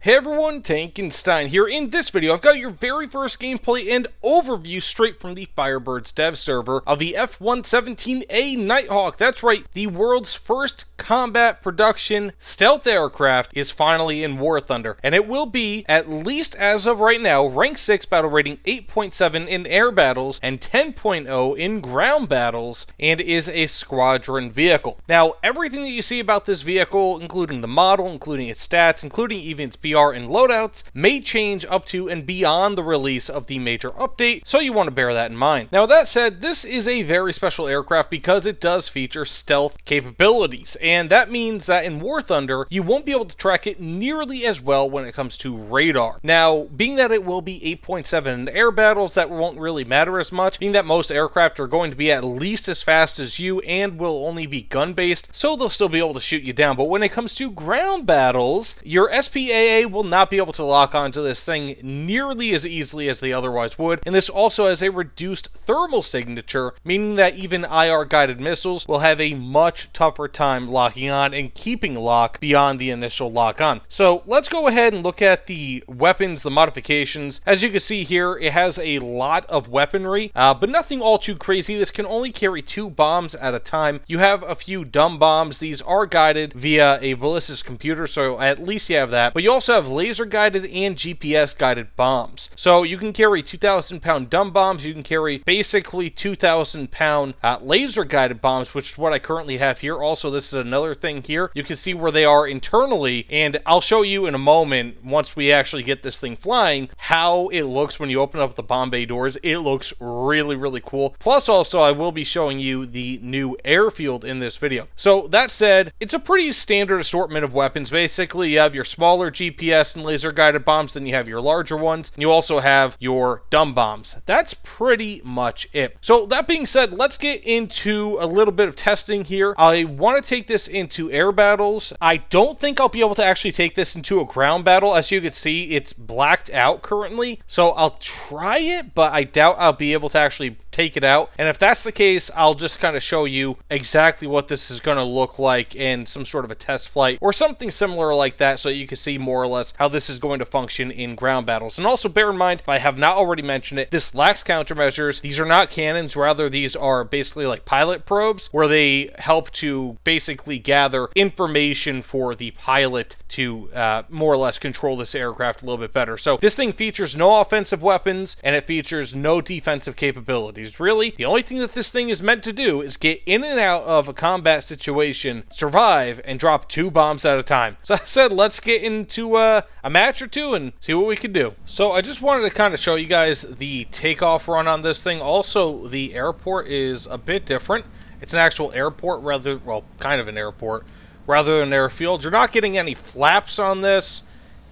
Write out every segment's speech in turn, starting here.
Hey everyone, Tankenstein here. In this video, I've got your very first gameplay and overview straight from the Firebirds dev server of the F-117A Nighthawk. That's right, the world's first combat production stealth aircraft is finally in War Thunder, and it will be, at least as of right now, rank 6 battle rating 8.7 in air battles and 10.0 in ground battles, and is a squadron vehicle. Now, everything that you see about this vehicle, including the model, including its stats, including even its PR and loadouts, may change up to and beyond the release of the major update, so you want to bear that in mind. Now that said, this is a very special aircraft because it does feature stealth capabilities, and that means that in War Thunder, you won't be able to track it nearly as well when it comes to radar. Now, being that it will be 8.7 in air battles, that won't really matter as much, being that most aircraft are going to be at least as fast as you and will only be gun-based, so they'll still be able to shoot you down. But when it comes to ground battles, your SPAA will not be able to lock onto this thing nearly as easily as they otherwise would, and this also has a reduced thermal signature, meaning that even IR guided missiles will have a much tougher time locking on and keeping lock beyond the initial lock on. So let's go ahead and look at the weapons, the modifications. As you can see here, it has a lot of weaponry, but nothing all too crazy. This can only carry 2 bombs at a time. You have a few dumb bombs. These are guided via a ballistics computer, so at least you have that, but you also have laser guided and GPS guided bombs. So you can carry 2,000 pound dumb bombs, you can carry basically 2,000 pound laser guided bombs, which is what I currently have here. Also, this is another thing here. You can see where they are internally, and I'll show you in a moment, once we actually get this thing flying, how it looks when you open up the bomb bay doors. It looks really, really cool. Plus, also, I will be showing you the new Airfield in this video. So that said, it's a pretty standard assortment of weapons. Basically, you have your smaller GPS and laser guided bombs, then you have your larger ones, and you also have your dumb bombs. That's pretty much it. So that being said, let's get into a little bit of testing here. I want to take this into air battles. I don't think I'll be able to actually take this into a ground battle. As you can see, it's blacked out currently, so I'll try it, but I doubt I'll be able to actually take it out. And if that's the case, I'll just kind of show you exactly what this is going to look like in some sort of a test flight or something similar like that, so you can see more or less how this is going to function in ground battles. And also bear in mind, if I have not already mentioned it, this lacks countermeasures. These are not cannons, rather these are basically like pilot probes, where they help to basically gather information for the pilot to more or less control this aircraft a little bit better. So this thing features no offensive weapons, and it features no defensive capabilities. Really, the only thing that this thing is meant to do is get in and out of a combat situation, survive, and drop 2 bombs at a time. So I said, let's get into a match or two and see what we can do. So I just wanted to kind of show you guys the takeoff run on this thing. Also, the airport is a bit different. It's an actual airport rather, well, kind of an airport rather than an airfield. You're not getting any flaps on this,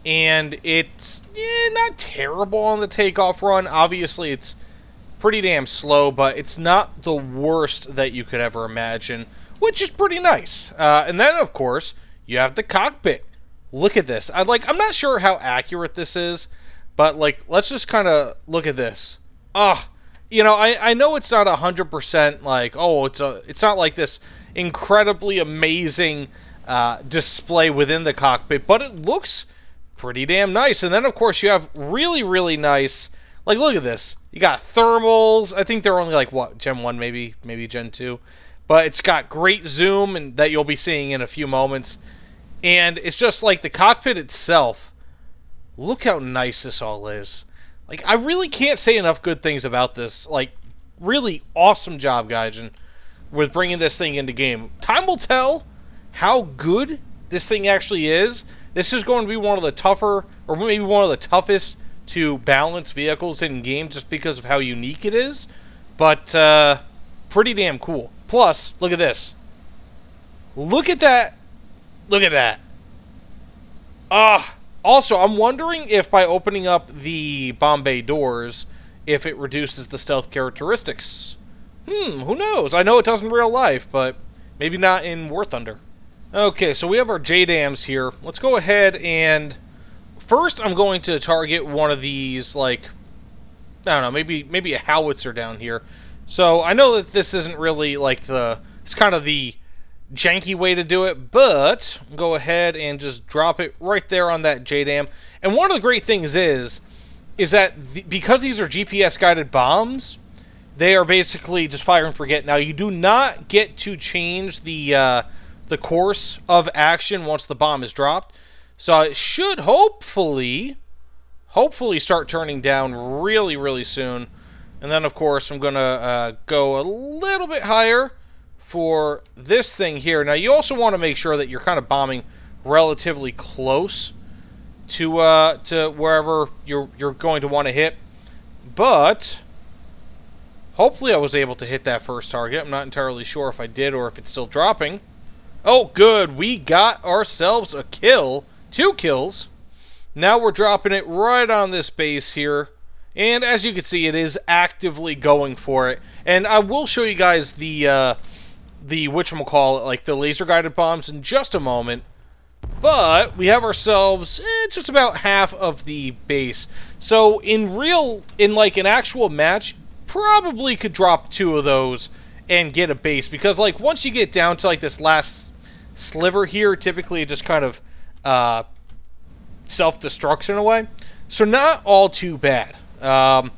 and it's not terrible on the takeoff run. Obviously, it's pretty damn slow, but it's not the worst that you could ever imagine, which is pretty nice. And then, of course, you have the cockpit. Look at this. I'm not sure how accurate this is, but like, let's just kind of look at this. You know, I know it's not 100% like, oh, it's not like this incredibly amazing display within the cockpit, but it looks pretty damn nice. And then, of course, you have really, really nice, like, look at this. You got thermals. I think they're only like, what, Gen 1 maybe Gen 2. But it's got great zoom, and that you'll be seeing in a few moments. And it's just like the cockpit itself. Look how nice this all is. Like, I really can't say enough good things about this. Like, really awesome job, Gaijin, with bringing this thing into game. Time will tell how good this thing actually is. This is going to be one of the tougher, or maybe one of the toughest to balance vehicles in game, just because of how unique it is. But pretty damn cool. Plus, look at this. Look at that. Look at that. Also, I'm wondering if by opening up the bomb bay doors, if it reduces the stealth characteristics. Who knows? I know it does in real life, but maybe not in War Thunder. Okay, so we have our JDAMs here. Let's go ahead and first I'm going to target one of these, like, I don't know, maybe a howitzer down here. So I know that this isn't really like it's kind of the janky way to do it, but go ahead and just drop it right there on that JDAM. And one of the great things is that because these are GPS-guided bombs, they are basically just fire and forget. Now, you do not get to change the course of action once the bomb is dropped, so it should hopefully start turning down really, really soon. And then, of course, I'm going to go a little bit higher for this thing here. Now, you also want to make sure that you're kind of bombing relatively close to wherever you're going to want to hit. But hopefully I was able to hit that first target. I'm not entirely sure if I did or if it's still dropping. Oh, good. We got ourselves a kill. 2 kills. Now we're dropping it right on this base here. And as you can see, it is actively going for it. And I will show you guys the whatchamacallit, like the laser guided bombs in just a moment. But we have ourselves just about half of the base. So in like an actual match, probably could drop 2 of those and get a base. Because like once you get down to like this last sliver here, typically it just kind of self-destructs in a way. So not all too bad. I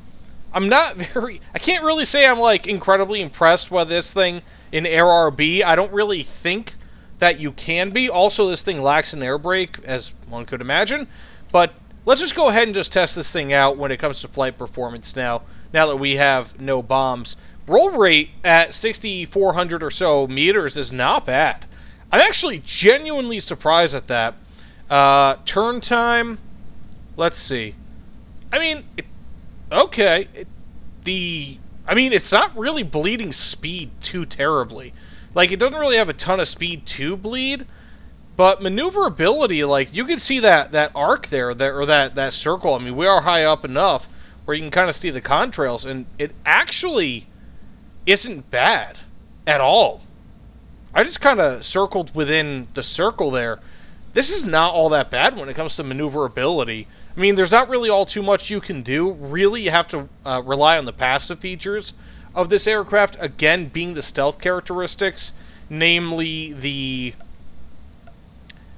can't really say I'm like incredibly impressed by this thing in Air RB. I don't really think that you can be. Also, this thing lacks an air brake, as one could imagine. But let's just go ahead and just test this thing out when it comes to flight performance now that we have no bombs. Roll rate at 6,400 or so meters is not bad. I'm actually genuinely surprised at that. Turn time, let's see. I mean, okay. It's not really bleeding speed too terribly. Like, it doesn't really have a ton of speed to bleed, but maneuverability, like, you can see that arc there, or that circle. I mean, we are high up enough where you can kind of see the contrails, and it actually isn't bad at all. I just kind of circled within the circle there. This is not all that bad when it comes to maneuverability. I mean, there's not really all too much you can do. Really, you have to rely on the passive features of this aircraft, again, being the stealth characteristics, namely the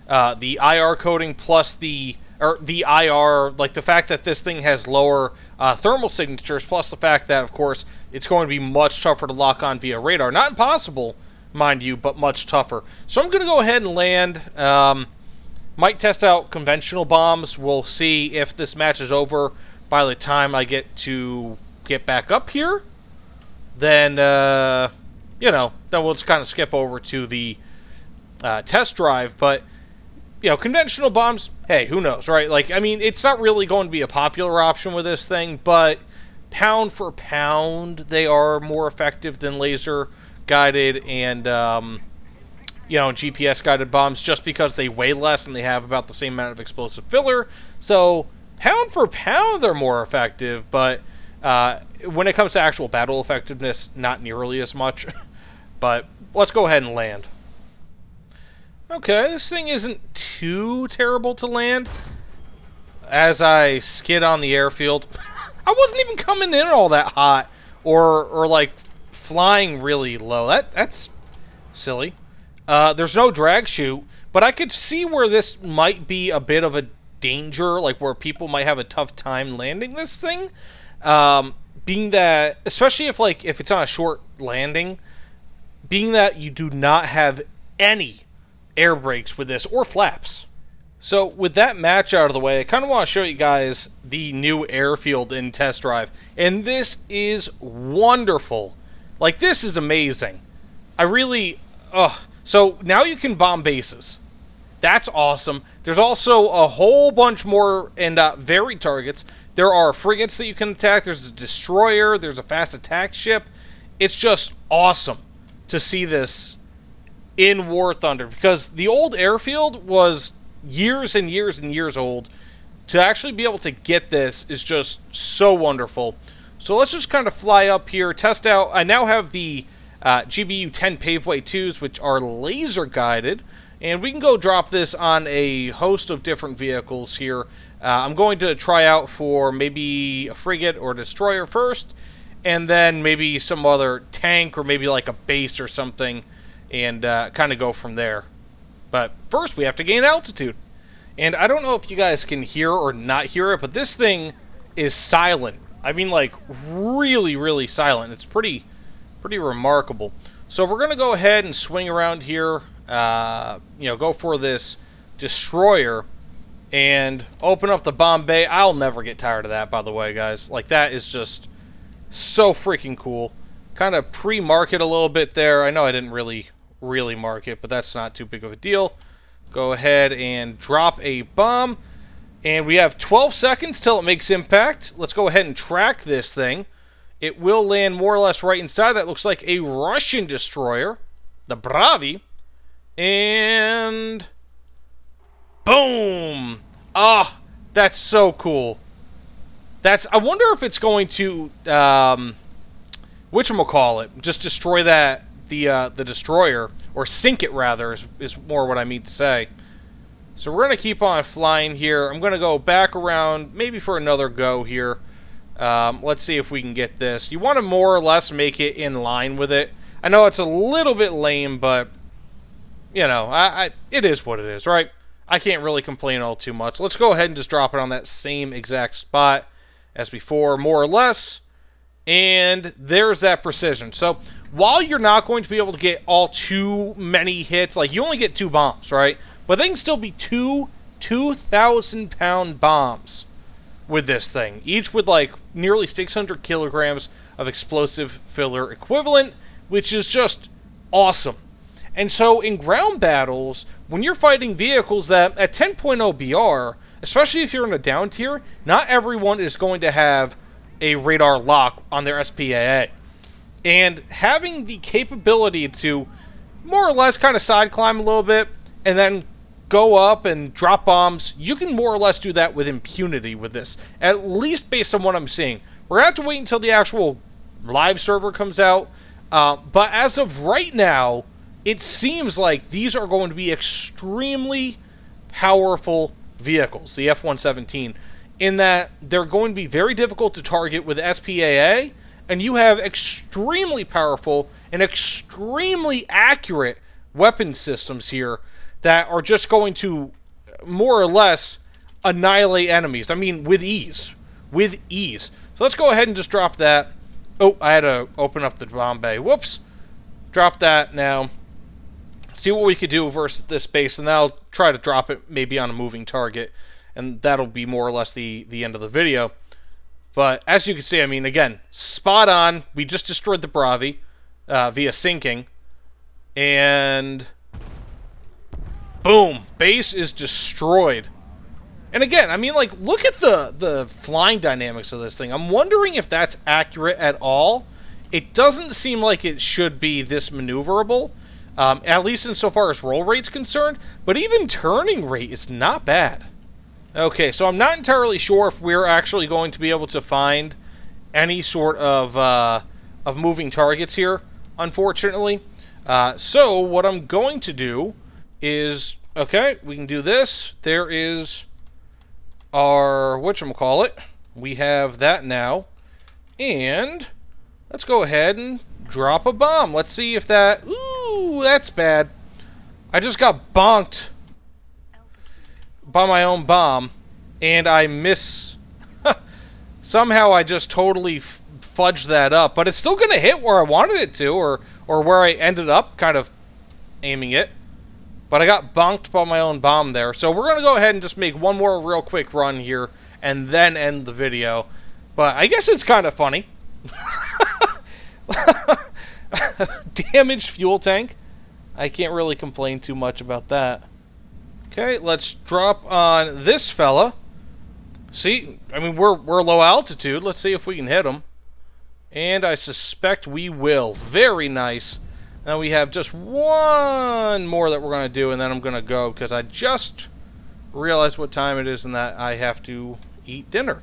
IR coating plus the IR, like the fact that this thing has lower thermal signatures, plus the fact that, of course, it's going to be much tougher to lock on via radar. Not impossible, mind you, but much tougher. So I'm going to go ahead and land. Might test out conventional bombs. We'll see if this match is over by the time I get back up here. Then, then we'll just kind of skip over to the test drive. But, conventional bombs, hey, who knows, right? Like, I mean, it's not really going to be a popular option with this thing, but pound for pound, they are more effective than laser-guided and, GPS-guided bombs, just because they weigh less and they have about the same amount of explosive filler. So, pound for pound, they're more effective, but when it comes to actual battle effectiveness, not nearly as much. But let's go ahead and land. Okay, this thing isn't too terrible to land. As I skid on the airfield, I wasn't even coming in all that hot, or like flying really low. That's silly. There's no drag chute, but I could see where this might be a bit of a danger, like where people might have a tough time landing this thing. Being that, especially if it's on a short landing, being that you do not have any air brakes with this, or flaps. So with that match out of the way, I kind of want to show you guys the new airfield in test drive. And this is wonderful. Like, this is amazing. I really, So now you can bomb bases. That's awesome. There's also a whole bunch more and varied targets. There are frigates that you can attack. There's a destroyer. There's a fast attack ship. It's just awesome to see this in War Thunder, because the old airfield was years and years and years old. To actually be able to get this is just so wonderful. So let's just kind of fly up here, test out. I now have the GBU-10 Paveway 2s, which are laser guided, and we can go drop this on a host of different vehicles here. I'm going to try out for maybe a frigate or destroyer first, and then maybe some other tank or maybe like a base or something and kind of go from there. But first, we have to gain altitude. And I don't know if you guys can hear or not hear it, but this thing is silent. I mean, like, really, really silent. It's pretty remarkable. So we're going to go ahead and swing around here, go for this destroyer and open up the bomb bay. I'll never get tired of that, by the way, guys. Like, that is just so freaking cool. Kind of pre-mark it a little bit there. I know I didn't really mark it, but that's not too big of a deal. Go ahead and drop a bomb. And we have 12 seconds till it makes impact. Let's go ahead and track this thing. It will land more or less right inside. That looks like a Russian destroyer, the Bravi. And boom! Ah, that's so cool. I wonder if it's going to whatchamacallit, just destroy that the destroyer, or sink it rather, is more what I mean to say. So we're going to keep on flying here. I'm going to go back around, maybe for another go here. Let's see if we can get this. You want to more or less make it in line with it. I know it's a little bit lame, but, you know, it is what it is, right? I can't really complain all too much. Let's go ahead and just drop it on that same exact spot as before, more or less. And there's that precision. So while you're not going to be able to get all too many hits, like you only get 2 bombs, right? But they can still be 2,000-pound bombs with this thing, each with like nearly 600 kilograms of explosive filler equivalent, which is just awesome. And so in ground battles, when you're fighting vehicles that at 10.0 BR, especially if you're in a down tier, not everyone is going to have a radar lock on their SPAA. And having the capability to more or less kind of side climb a little bit and then go up and drop bombs, you can more or less do that with impunity with this, at least based on what I'm seeing. We're going to have to wait until the actual live server comes out, but as of right now, it seems like these are going to be extremely powerful vehicles, the F-117, in that they're going to be very difficult to target with SPAA, and you have extremely powerful and extremely accurate weapon systems here that are just going to more or less annihilate enemies. I mean, with ease. With ease. So let's go ahead and just drop that. Oh, I had to open up the bomb bay. Whoops. Drop that now. See what we could do versus this base, and then I'll try to drop it maybe on a moving target, and that'll be more or less the end of the video. But as you can see, I mean, again, spot on. We just destroyed the Bravi via sinking, and boom, base is destroyed. And again, I mean, like, look at the flying dynamics of this thing. I'm wondering if that's accurate at all. It doesn't seem like it should be this maneuverable, at least insofar as roll rate's concerned, but even turning rate is not bad. Okay, so I'm not entirely sure if we're actually going to be able to find any sort of moving targets here, unfortunately. So what I'm going to do is, okay, we can do this. There is our whatchamacallit. We have that now. And let's go ahead and drop a bomb. Let's see if that... Ooh, that's bad. I just got bonked by my own bomb, and I miss... Somehow I just totally fudged that up, but it's still going to hit where I wanted it to, or where I ended up kind of aiming it. But I got bonked by my own bomb there. So we're going to go ahead and just make one more real quick run here and then end the video. But I guess it's kind of funny. Damaged fuel tank. I can't really complain too much about that. Okay, let's drop on this fella. See, I mean, we're low altitude. Let's see if we can hit him. And I suspect we will. Very nice. Now we have just one more that we're going to do, and then I'm going to go, because I just realized what time it is and that I have to eat dinner,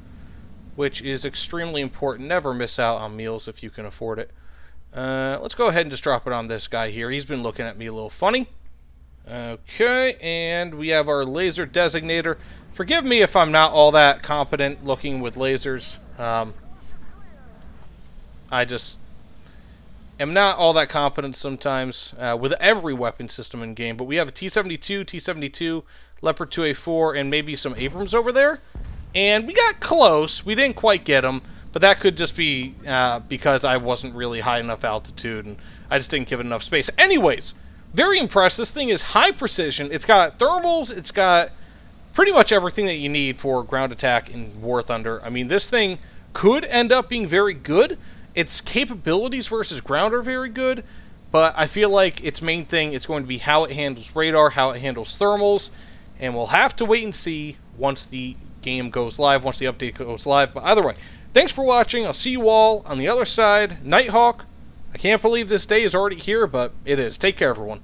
which is extremely important. Never miss out on meals if you can afford it. Let's go ahead and just drop it on this guy here. He's been looking at me a little funny. Okay, and we have our laser designator. Forgive me if I'm not all that competent looking with lasers. am not all that confident sometimes with every weapon system in game, but we have a T-72, T-72, Leopard 2A4, and maybe some Abrams over there. And we got close. We didn't quite get them, but that could just be because I wasn't really high enough altitude, and I just didn't give it enough space. Anyways, very impressed. This thing is high precision. It's got thermals. It's got pretty much everything that you need for ground attack in War Thunder. I mean, this thing could end up being very good. Its capabilities versus ground are very good, but I feel like its main thing is going to be how it handles radar, how it handles thermals, and we'll have to wait and see once the game goes live, once the update goes live. But either way, thanks for watching. I'll see you all on the other side. Nighthawk, I can't believe this day is already here, but it is. Take care, everyone.